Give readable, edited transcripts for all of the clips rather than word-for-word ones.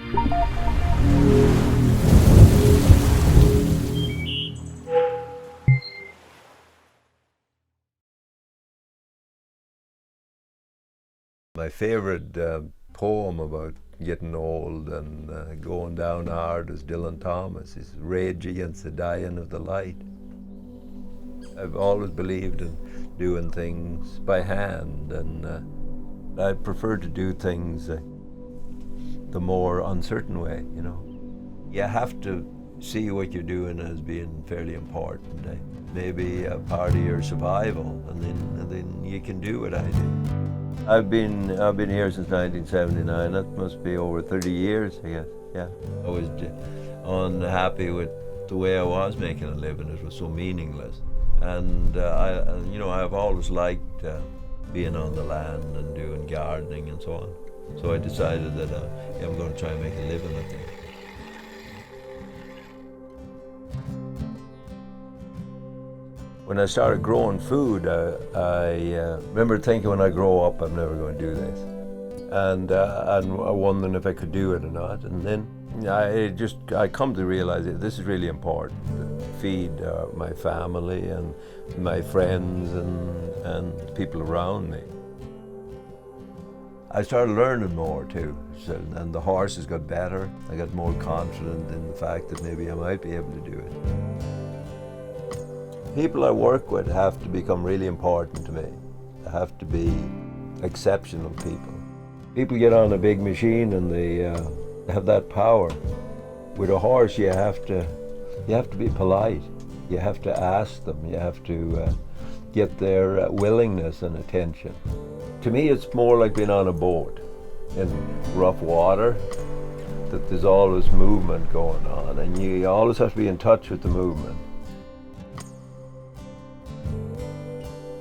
My favorite poem about getting old and going down hard is Dylan Thomas. Is Rage Against the Dying of the Light. I've always believed in doing things by hand, and I prefer to do things the more uncertain way, you know. You have to see what you're doing as being fairly important. Maybe a part of your survival, and then you can do what I do. I've been here since 1979. That must be over 30 years, I guess. Yeah. I was unhappy with the way I was making a living. It was so meaningless. And I've always liked being on the land and doing gardening and so on. So I decided that I'm going to try and make a living at it. When I started growing food, I remember thinking when I grow up, I'm never going to do this. And wondering if I could do it or not. And then I come to realize that this is really important, to feed my family and my friends and people around me. I started learning more too, and the horses got better. I got more confident in the fact that maybe I might be able to do it. People I work with have to become really important to me. They have to be exceptional people. People get on a big machine and they have that power. With a horse, you have to be polite. You have to ask them. You have to get their willingness and attention. To me, it's more like being on a boat in rough water, that there's always movement going on, and you always have to be in touch with the movement.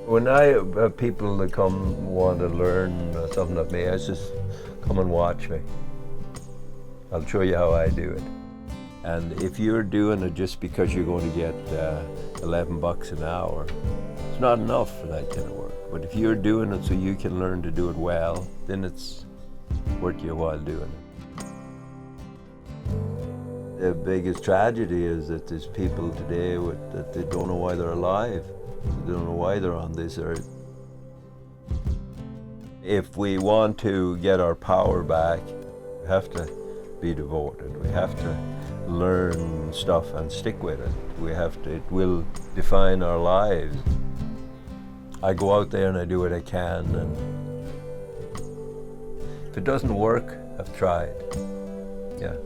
When I have people that come want to learn something of me, I just come and watch me. I'll show you how I do it. And if you're doing it just because you're going to get $11 an hour, it's not enough for that kind of work. But if you're doing it so you can learn to do it well, then it's worth your while doing it. The biggest tragedy is that there's people today that they don't know why they're alive. They don't know why they're on this earth. If we want to get our power back, we have to be devoted. We have to learn stuff and stick with it. It will define our lives. I go out there and I do what I can, and if it doesn't work, I've tried. Yeah.